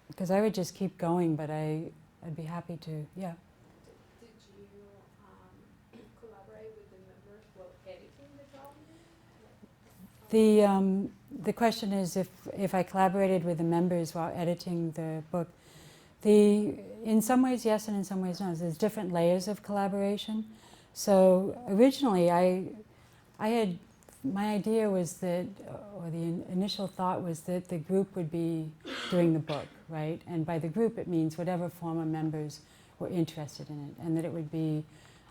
because I would just keep going, but I'd be happy to, yeah. Did you collaborate with the members while editing the volume? The question is if I collaborated with the members while editing the book. In some ways yes, and in some ways no. There's different layers of collaboration. So originally my idea was that, or the initial thought was that the group would be doing the book, right? And by the group it means whatever former members were interested in it, and that it would be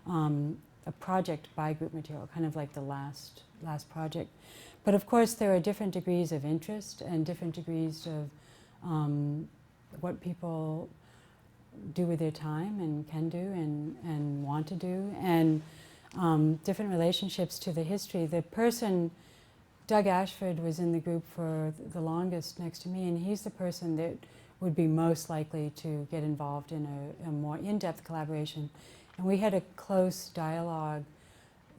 a project by Group Material, kind of like the last project. But of course there are different degrees of interest and different degrees of what people do with their time and can do and want to do, and different relationships to the history. The person, Doug Ashford, was in the group for the longest next to me, and he's the person that would be most likely to get involved in a more in-depth collaboration. And we had a close dialogue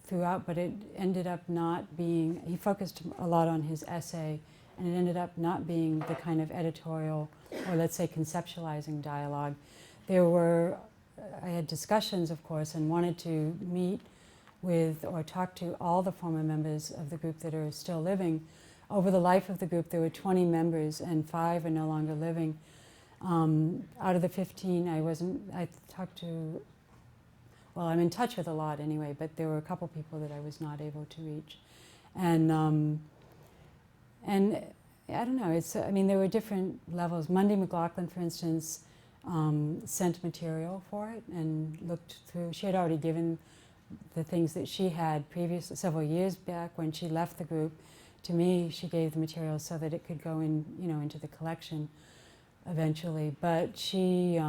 throughout, but it ended up not being, he focused a lot on his essay, and it ended up not being the kind of editorial, or let's say conceptualizing dialogue. I had discussions, of course, and wanted to meet with or talk to all the former members of the group that are still living. Over the life of the group, there were 20 members, and 5 are no longer living. Out of the 15, I talked to, well, I'm in touch with a lot anyway, but there were a couple people that I was not able to reach. And I don't know, there were different levels. Monday McLaughlin, for instance, sent material for it and looked through. She had already given the things that she had previously, several years back when she left the group, to me. She gave the material so that it could go in, into the collection eventually. But she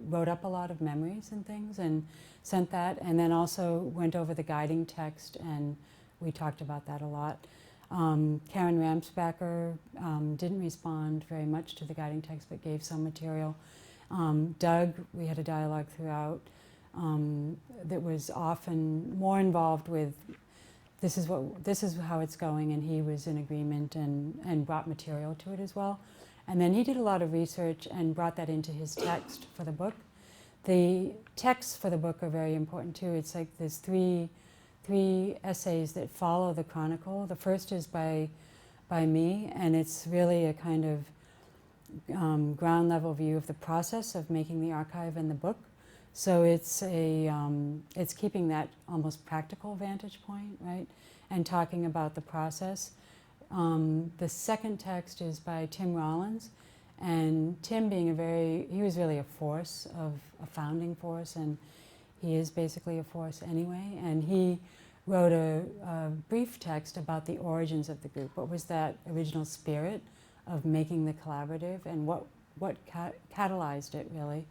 wrote up a lot of memories and things and sent that, and then also went over the guiding text, and we talked about that a lot. Karen Ramsbacher didn't respond very much to the guiding text, but gave some material. Doug, we had a dialogue throughout that was often more involved with this is how it's going, and he was in agreement and brought material to it as well. And then he did a lot of research and brought that into his text for the book. The texts for the book are very important too. It's like there's three essays that follow the Chronicle. The first is by me, and it's really a kind of ground level view of the process of making the archive and the book. So it's keeping that almost practical vantage point, right, and talking about the process. The second text is by Tim Rollins, and Tim being he was really a force, a founding force, and he is basically a force anyway, and he wrote a brief text about the origins of the group. What was that original spirit of making the collaborative, and what catalyzed it, really.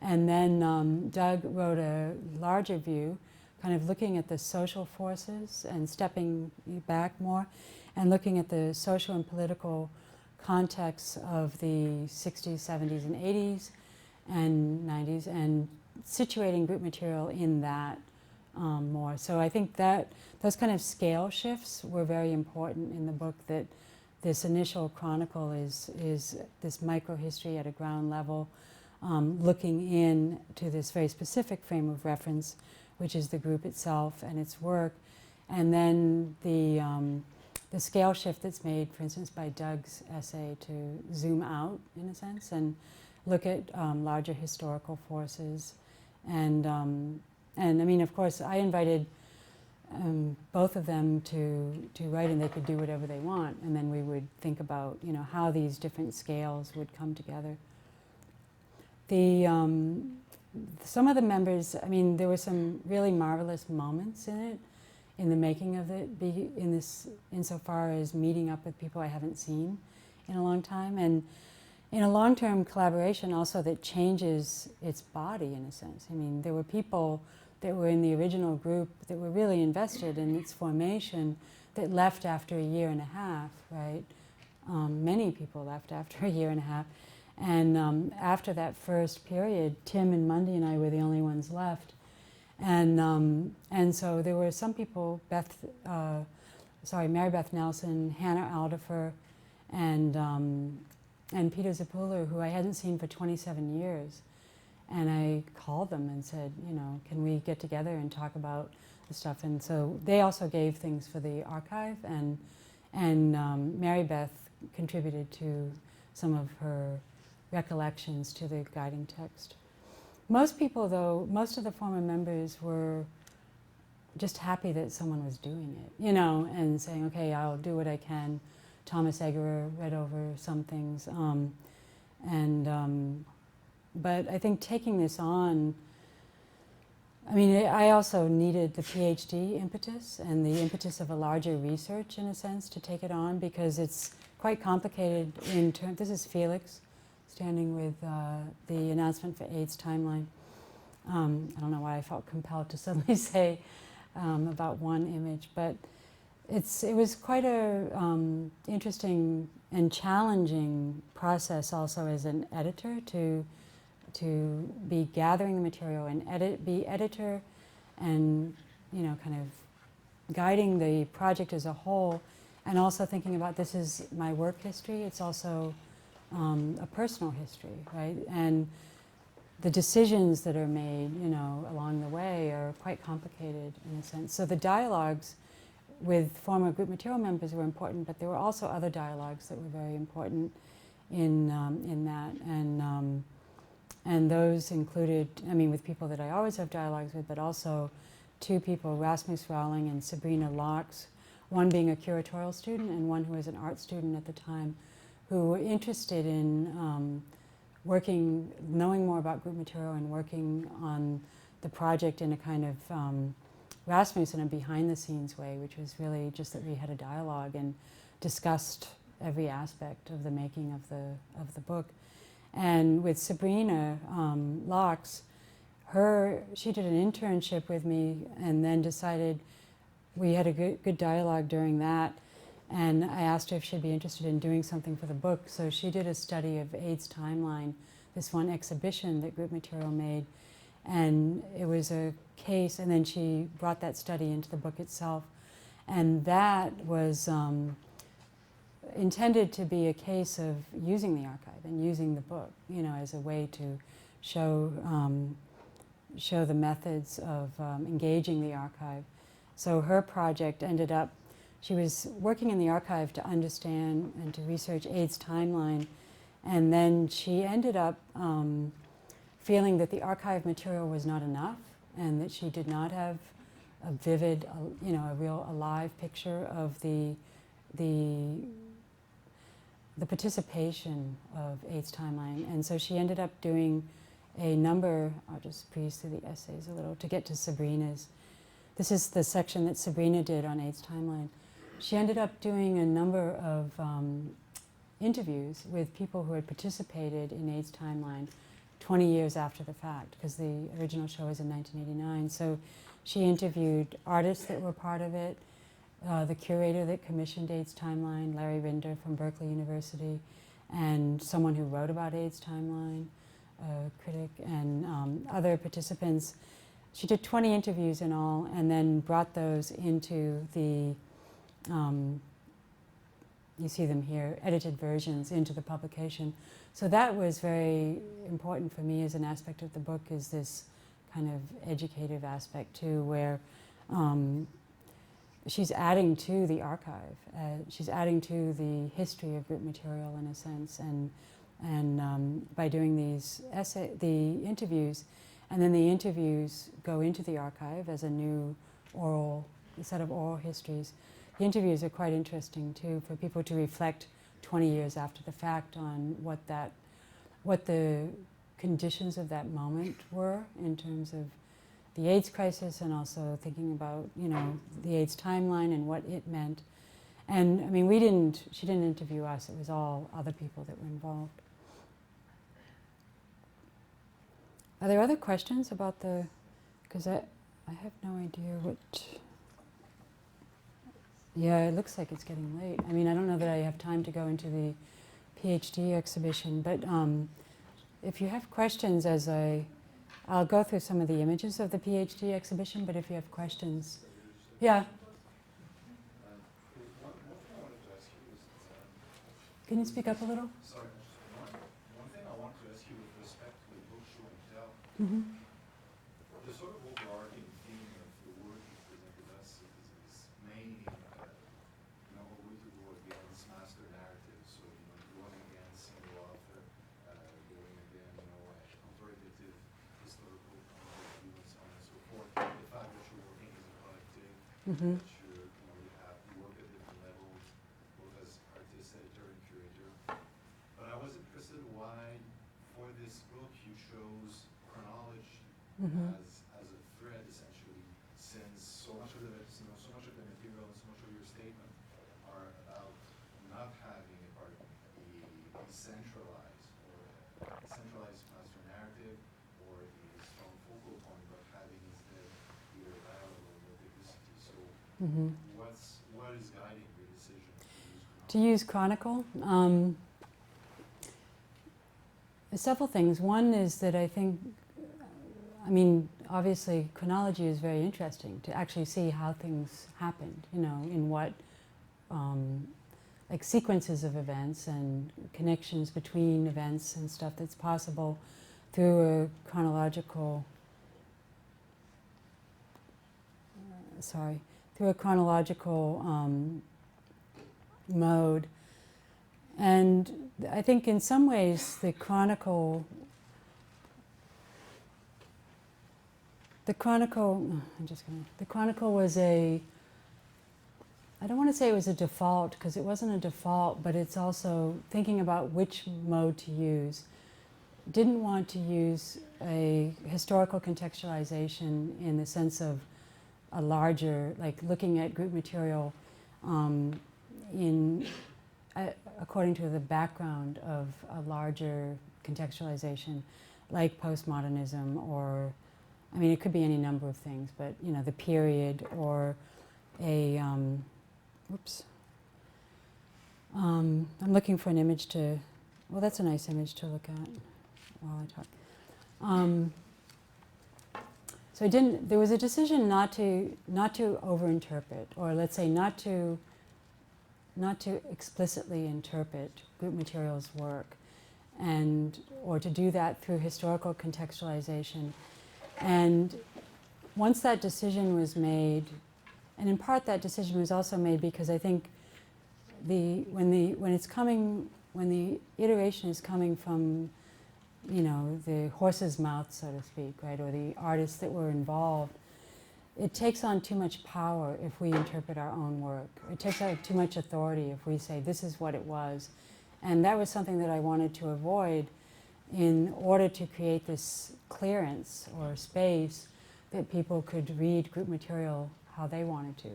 And then Doug wrote a larger view, kind of looking at the social forces and stepping back more, and looking at the social and political context of the 60s, 70s, and 80s, and 90s, and situating group material in that more. So I think that those kind of scale shifts were very important in the book, that this initial chronicle is this micro-history at a ground level, looking in to this very specific frame of reference, which is the group itself and its work. And then the scale shift that's made, for instance, by Doug's essay, to zoom out, in a sense, and look at larger historical forces. And I mean, of course, I invited both of them to write, and they could do whatever they want, and then we would think about, how these different scales would come together. Some of the members, there were some really marvelous moments in it, in the making of it, insofar as meeting up with people I haven't seen in a long time, and in a long-term collaboration also that changes its body, in a sense. There were people that were in the original group that were really invested in its formation that left after a year and a half, right? Many people left after a year and a half. And after that first period, Tim and Mundy and I were the only ones left. And so there were some people, Mary Beth Nelson, Hannah Aldifer, and and Peter Zappuler, who I hadn't seen for 27 years. And I called them and said, you know, can we get together and talk about the stuff? And so they also gave things for the archive, and Mary Beth contributed to some of her recollections to the guiding text. Most people, though, most of the former members were just happy that someone was doing it, you know, and saying, okay, I'll do what I can. Thomas Eggerer read over some things. But I think taking this on, I mean, I also needed the PhD impetus and the impetus of a larger research, in a sense, to take it on, because it's quite complicated in terms. This is Felix standing with the announcement for AIDS timeline. I don't know why I felt compelled to suddenly say about one image, but it was quite a interesting and challenging process also as an editor to be gathering the material and be editor and, you know, kind of guiding the project as a whole, and also thinking about this is my work history. It's also a personal history, right? And the decisions that are made, you know, along the way are quite complicated in a sense. So the dialogues with former group material members were important, but there were also other dialogues that were very important in that. And those included, I mean, with people that I always have dialogues with, but also two people, Rasmus Rowling and Sabrina Laux, one being a curatorial student and one who was an art student at the time, who were interested in working, knowing more about group material and working on the project in a kind of Rasmus in a behind-the-scenes way, which was really just that we had a dialogue and discussed every aspect of the making of the book. And with Sabrina Laux, she did an internship with me and then decided, we had a good dialogue during that, and I asked her if she'd be interested in doing something for the book. So she did a study of AIDS timeline, this one exhibition that Group Material made, and it was a case, and then she brought that study into the book itself. And that was intended to be a case of using the archive and using the book, you know, as a way to show the methods of engaging the archive. So her project ended up, she was working in the archive to understand and to research AIDS timeline, and then she ended up feeling that the archive material was not enough and that she did not have a vivid, you know, a real alive picture of the participation of AIDS timeline. And so she ended up doing a number, I'll just breeze through the essays a little to get to Sabrina's. This is the section that Sabrina did on AIDS timeline. She ended up doing a number of interviews with people who had participated in AIDS timeline 20 years after the fact, because the original show was in 1989. So she interviewed artists that were part of it, the curator that commissioned AIDS timeline, Larry Rinder from Berkeley University, and someone who wrote about AIDS timeline, a critic, and other participants. She did 20 interviews in all, and then brought those into the, you see them here, edited versions into the publication. So that was very important for me as an aspect of the book, is this kind of educative aspect too, where she's adding to the archive. She's adding to the history of group material in a sense, and by doing these the interviews, and then the interviews go into the archive as a new set of oral histories. The interviews are quite interesting too, for people to reflect 20 years after the fact on what the conditions of that moment were in terms of the AIDS crisis, and also thinking about, you know, the AIDS timeline and what it meant. And I mean, she didn't interview us, it was all other people that were involved. Are there other questions about because I have no idea what, yeah, it looks like it's getting late. I mean, I don't know that I have time to go into the PhD exhibition, but if you have questions I'll go through some of the images of the PhD exhibition, but if you have questions, yeah. Can you speak up a little? Sorry. Mhm. The sort of overarching theme of the work you presented us is mainly, a way to go against master narratives. So, going against single author, going against, authoritative historical point of view and so on and so forth. The fact that you're working as a collective, Mhm. that you work at different levels, both as artist, editor, and curator. But I was interested why, for this book, you chose chronology Mhm. as a thread, essentially, since so much of the material and so much of your statement are about not having a centralized master narrative or a strong focal point, but having instead either dialogue or multiplicity. So, Mhm. what is guiding your decision To use Chronicle? There's several things. One is that I think, obviously chronology is very interesting to actually see how things happened, in what, like sequences of events and connections between events and stuff that's possible through a chronological, mode. And I think in some ways the Chronicle, was I don't want to say it was a default, because it wasn't a default, but it's also thinking about which mode to use. Didn't want to use a historical contextualization in the sense of a larger, like looking at group material according to the background of a larger contextualization, like postmodernism, or, it could be any number of things, but, the period, or a, I'm looking for an image well, that's a nice image to look at while I talk. So there was a decision not to overinterpret, or let's say not to explicitly interpret group material's work, or to do that through historical contextualization. And once that decision was made, and in part that decision was also made because I think when the iteration is coming from, the horse's mouth, so to speak, right, or the artists that were involved, it takes on too much power if we interpret our own work. It takes on too much authority if we say this is what it was. And that was something that I wanted to avoid in order to create this clearance or space that people could read group material how they wanted to,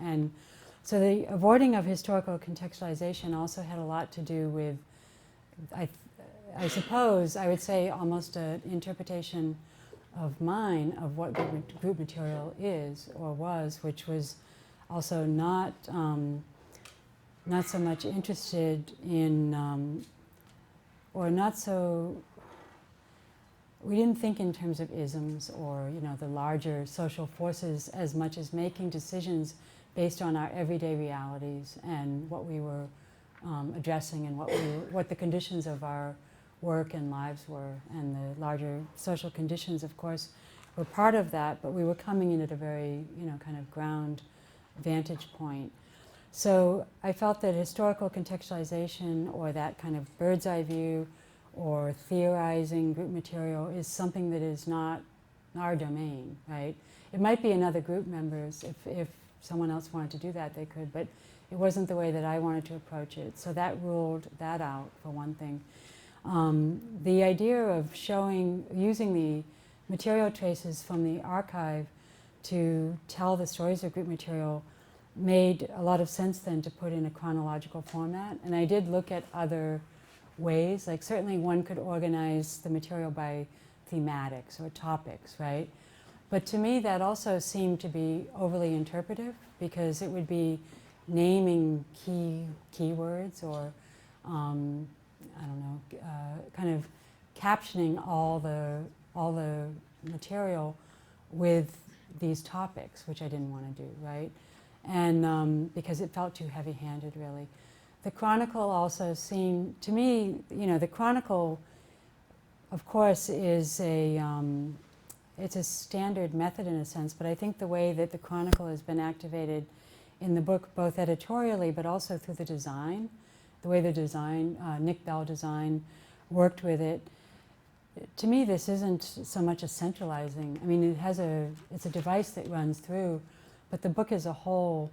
And so the avoiding of historical contextualization also had a lot to do with, I suppose, I would say almost an interpretation of mine of what group material is or was, which was also not so much interested in, or not so, we didn't think in terms of isms or, the larger social forces as much as making decisions based on our everyday realities and what we were addressing and what the conditions of our work and lives were. And the larger social conditions, of course, were part of that, but we were coming in at a very, kind of ground vantage point. So I felt that historical contextualization, or that kind of bird's eye view, or theorizing group material, is something that is not our domain, right? It might be another group members. If someone else wanted to do that, they could, but it wasn't the way that I wanted to approach it. So that ruled that out, for one thing. The idea of using the material traces from the archive to tell the stories of group material made a lot of sense then to put in a chronological format. And I did look at other ways, like certainly one could organize the material by thematics or topics, right? But to me that also seemed to be overly interpretive, because it would be naming keywords, or I don't know, kind of captioning all the material with these topics, which I didn't want to do, right? And because it felt too heavy-handed, really. The Chronicle also seemed, to me, the Chronicle of course, is it's a standard method in a sense, but I think the way that the Chronicle has been activated in the book, both editorially but also through the design, the way the design, Nick Bell design, worked with it. To me, this isn't so much a centralizing. I mean, it's a device that runs through, but the book as a whole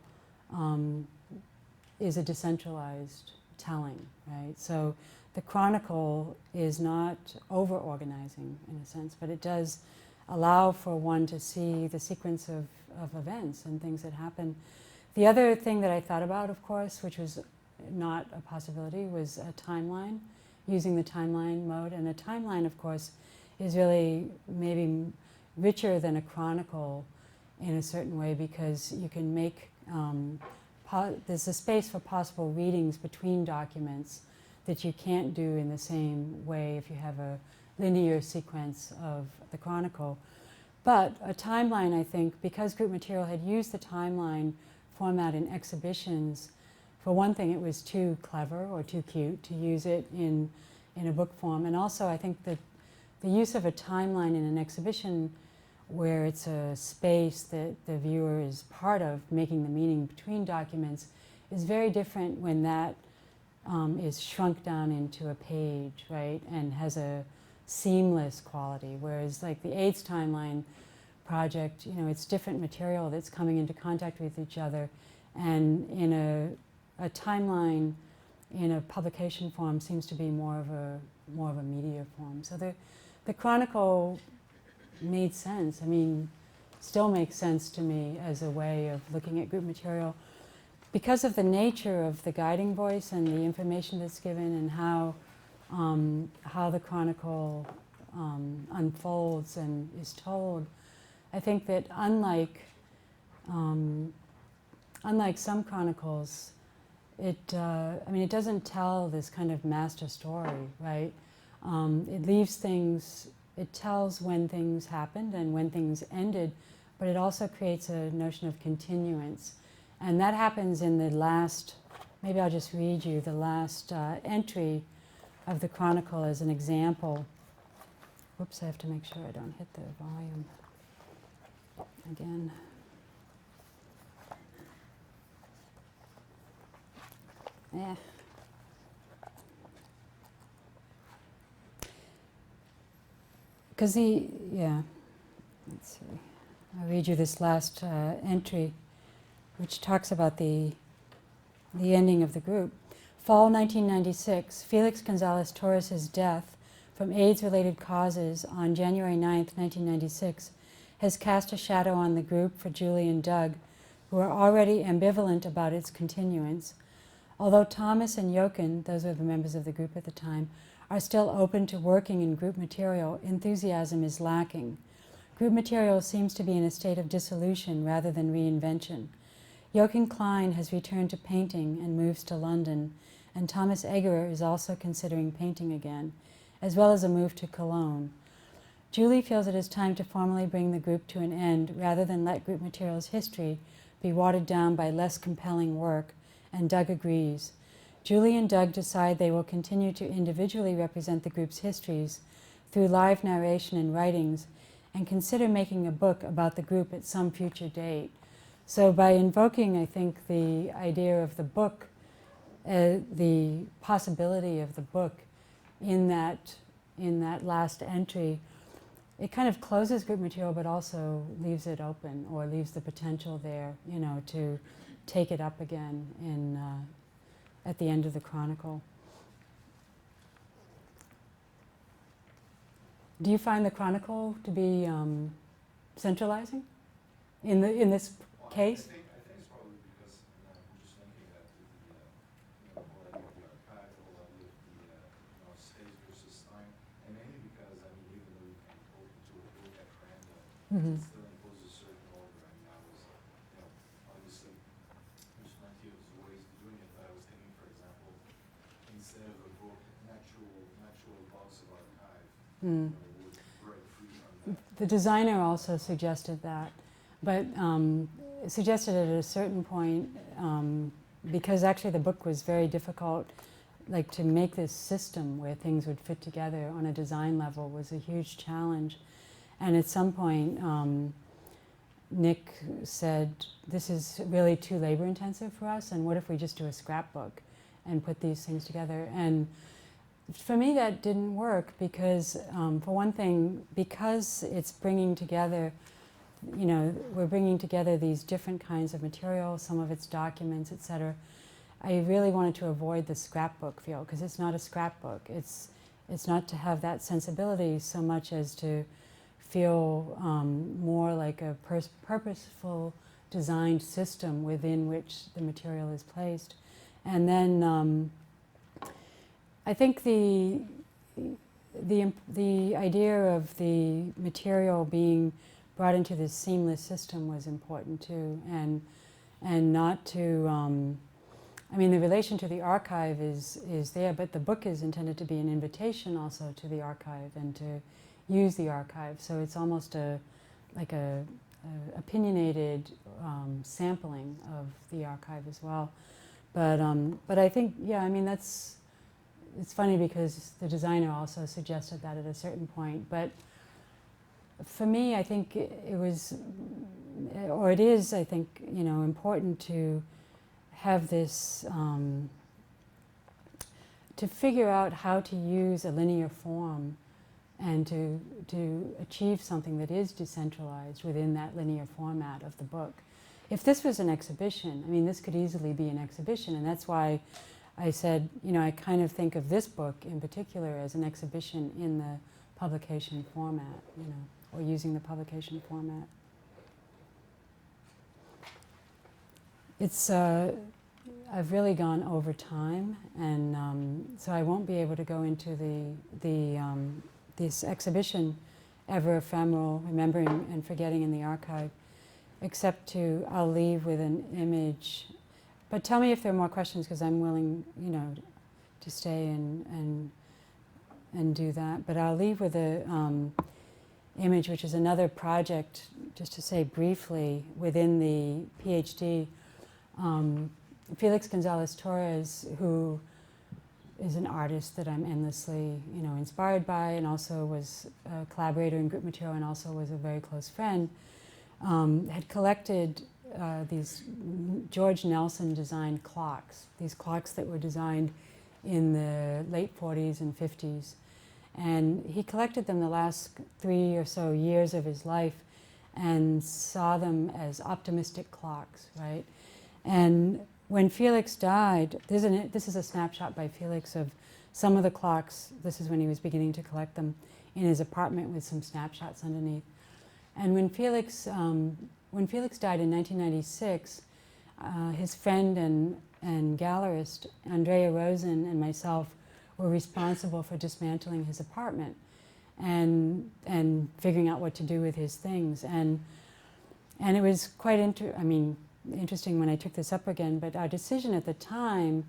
is a decentralized telling, right? So the Chronicle is not over-organizing in a sense, but it does allow for one to see the sequence of events and things that happen. The other thing that I thought about, of course, which was not a possibility, was a timeline, using the timeline mode. And a timeline, of course, is really maybe richer than a chronicle in a certain way, because you can make, there's a space for possible readings between documents that you can't do in the same way if you have a linear sequence of the chronicle. But a timeline, I think, because group material had used the timeline format in exhibitions, for one thing, it was too clever or too cute to use it in a book form. And also, I think that the use of a timeline in an exhibition where it's a space that the viewer is part of, making the meaning between documents, is very different when that is shrunk down into a page, right, and has a seamless quality. Whereas like the AIDS timeline project, you know, it's different material that's coming into contact with each other, and in a timeline in a publication form seems to be more of a media form. So the Chronicle made sense. I mean, still makes sense to me as a way of looking at group material, because of the nature of the guiding voice and the information that's given, and how the Chronicle unfolds and is told. I think that unlike some chronicles, it doesn't tell this kind of master story, right? It leaves things, it tells when things happened and when things ended, but it also creates a notion of continuance. And that happens in the last, maybe I'll just read you the last entry of the Chronicle as an example. Whoops, I have to make sure I don't hit the volume again. Yeah. Because let's see. I'll read you this last entry, which talks about the ending of the group. Fall 1996, Felix Gonzalez Torres' death from AIDS-related causes on January 9th, 1996, has cast a shadow on the group for Julie and Doug, who are already ambivalent about its continuance. Although Thomas and Jochen, those were the members of the group at the time, are still open to working in group material, enthusiasm is lacking. Group material seems to be in a state of dissolution rather than reinvention. Jochen Klein has returned to painting and moves to London, and Thomas Eggerer is also considering painting again, as well as a move to Cologne. Julie feels it is time to formally bring the group to an end rather than let group material's history be watered down by less compelling work, and Doug agrees. Julie and Doug decide they will continue to individually represent the group's histories through live narration and writings, and consider making a book about the group at some future date. So by invoking, I think, the idea of the book, the possibility of the book in that last entry, it kind of closes group material but also leaves it open, or leaves the potential there, you know, to take it up again at the end of the Chronicle. Do you find the Chronicle to be centralizing in this case? I think it's probably because I'm just linking that to the whole idea of the archive, the whole idea of the space versus time, and mainly because even though you can open to a book at random, it still imposes a certain order. I mean, I was, obviously there's plenty of ways of doing it, but I was thinking, for example, instead of a book, an actual box of archive, would break free from that. The designer also suggested that, but suggested it at a certain point, because actually the book was very difficult like to make this system where things would fit together on a design level was a huge challenge. And at some point, Nick said, this is really too labor intensive for us, and what if we just do a scrapbook and put these things together? And for me that didn't work because, for one thing, because it's bringing together, you know, we're bringing together these different kinds of material, some of it's documents, etc. I really wanted to avoid the scrapbook feel, because it's not a scrapbook. It's not to have that sensibility so much as to feel more like a purposeful designed system within which the material is placed. And then I think the idea of the material being brought into this seamless system was important too, and not to, I mean, the relation to the archive is there, but the book is intended to be an invitation also to the archive and to use the archive. So it's almost like a opinionated sampling of the archive as well. But I think, yeah, I mean, it's funny because the designer also suggested that at a certain point. But for me, I think it was, or it is, I think, you know, important to have this, to figure out how to use a linear form and to achieve something that is decentralized within that linear format of the book. If this was an exhibition, I mean, this could easily be an exhibition, and that's why I said, you know, I kind of think of this book in particular as an exhibition in the publication format, you know, or using the publication format. It's, I've really gone over time, and so I won't be able to go into this exhibition, Ever Ephemeral, Remembering and Forgetting in the Archive, except I'll leave with an image. But tell me if there are more questions, because I'm willing, you know, to stay and do that. But I'll leave with a image, which is another project, just to say briefly, within the PhD. Felix Gonzalez Torres, who is an artist that I'm endlessly, you know, inspired by, and also was a collaborator in Group Material, and also was a very close friend, had collected these George Nelson designed clocks, these clocks that were designed in the late 40s and 50s. And he collected them the last 3 or so years of his life and saw them as optimistic clocks, right? And when Felix died, this is a snapshot by Felix of some of the clocks. This is when he was beginning to collect them in his apartment with some snapshots underneath. And when Felix died in 1996, his friend and gallerist, Andrea Rosen, and myself were responsible for dismantling his apartment and figuring out what to do with his things. And it was quite interesting when I took this up again, but our decision at the time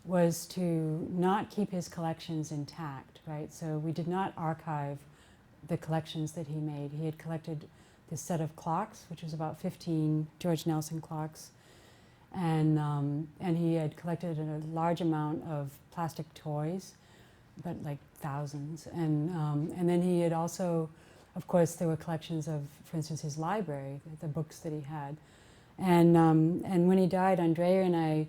was to not keep his collections intact, right? So we did not archive the collections that he made. He had collected this set of clocks, which was about 15 George Nelson clocks, and he had collected a large amount of plastic toys, but like thousands. And then he had also, of course, there were collections of, for instance, his library, the books that he had. And when he died, Andrea and I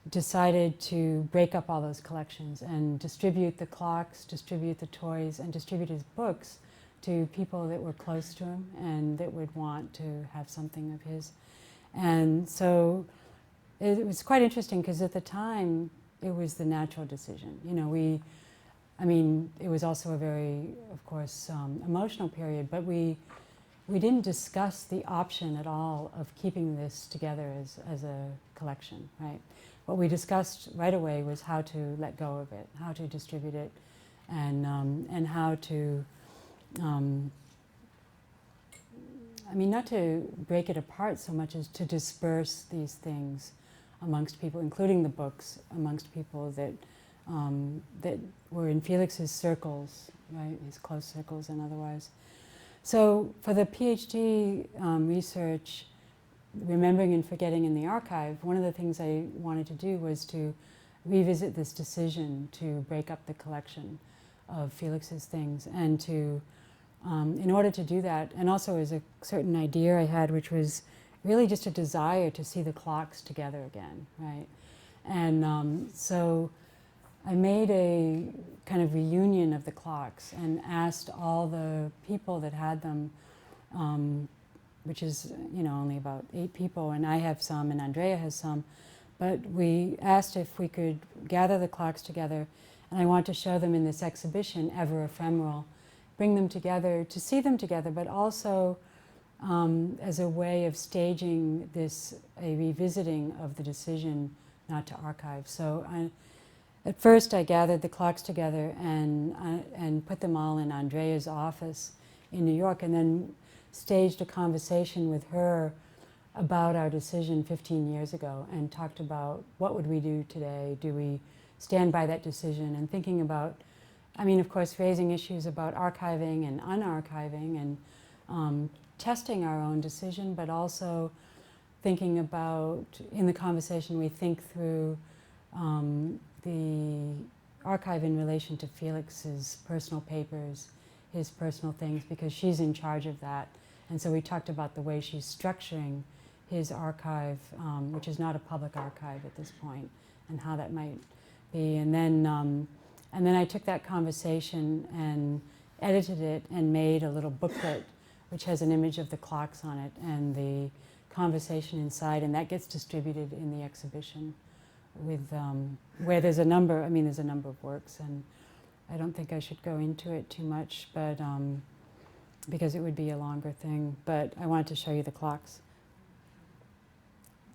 decided to break up all those collections and distribute the clocks, distribute the toys, and distribute his books to people that were close to him and that would want to have something of his. And so it was quite interesting because at the time it was the natural decision. You know, it was also a very, of course, emotional period, but we didn't discuss the option at all of keeping this together as a collection, right? What we discussed right away was how to let go of it, how to distribute it, and how to, not to break it apart so much as to disperse these things amongst people, including the books, amongst people that were in Felix's circles, right, his close circles and otherwise. So for the PhD research, Remembering and Forgetting in the Archive, one of the things I wanted to do was to revisit this decision to break up the collection of Felix's things, and to, in order to do that, and also as a certain idea I had, which was really just a desire to see the clocks together again, right? And so I made a kind of reunion of the clocks and asked all the people that had them, which is, only about 8 people, and I have some and Andrea has some, but we asked if we could gather the clocks together, and I want to show them in this exhibition, Ever Ephemeral, bring them together to see them together, but also as a way of staging a revisiting of the decision not to archive. So at first I gathered the clocks together and put them all in Andrea's office in New York, and then staged a conversation with her about our decision 15 years ago, and talked about what would we do today? Do we stand by that decision? And thinking about, of course, raising issues about archiving and unarchiving, and testing our own decision, but also thinking about, in the conversation, we think through the archive in relation to Felix's personal papers, his personal things, because she's in charge of that. And so we talked about the way she's structuring his archive, which is not a public archive at this point, and how that might be. And then I took that conversation and edited it and made a little booklet which has an image of the clocks on it and the conversation inside, and that gets distributed in the exhibition with where there's a number of works, and I don't think I should go into it too much, but because it would be a longer thing, but I wanted to show you the clocks.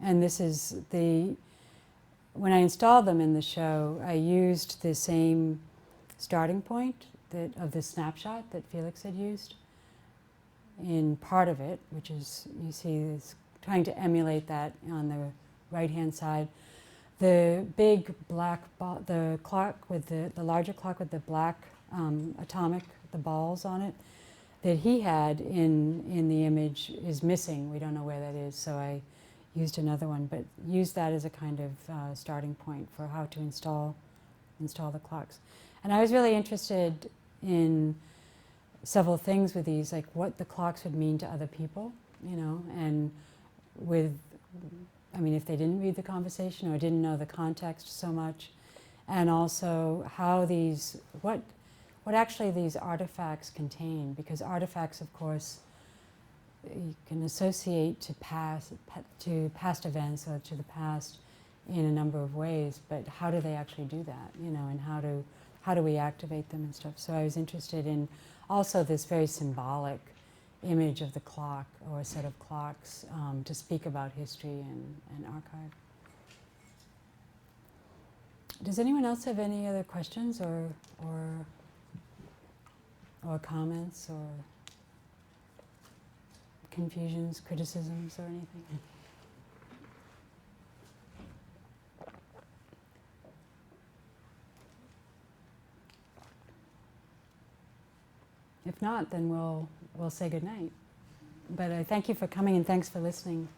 And this is when I installed them in the show, I used the same starting point of the snapshot that Felix had used in part of it, which is, you see, is trying to emulate that on the right-hand side. The big black ball, the clock with the larger clock with the black atomic, the balls on it, that he had in the image is missing. We don't know where that is, so I used another one, but used that as a kind of starting point for how to install the clocks. And I was really interested in several things with these, like what the clocks would mean to other people, and if they didn't read the conversation or didn't know the context so much, and also how what actually these artifacts contain, because artifacts, of course, you can associate to past events or to the past in a number of ways, but how do they actually do that, and how do we activate them and stuff. So I was interested in also this very symbolic image of the clock, or a set of clocks, to speak about history and archive. Does anyone else have any other questions or comments or confusions, criticisms, or anything? If not, then we'll say goodnight. But I thank you for coming, and thanks for listening.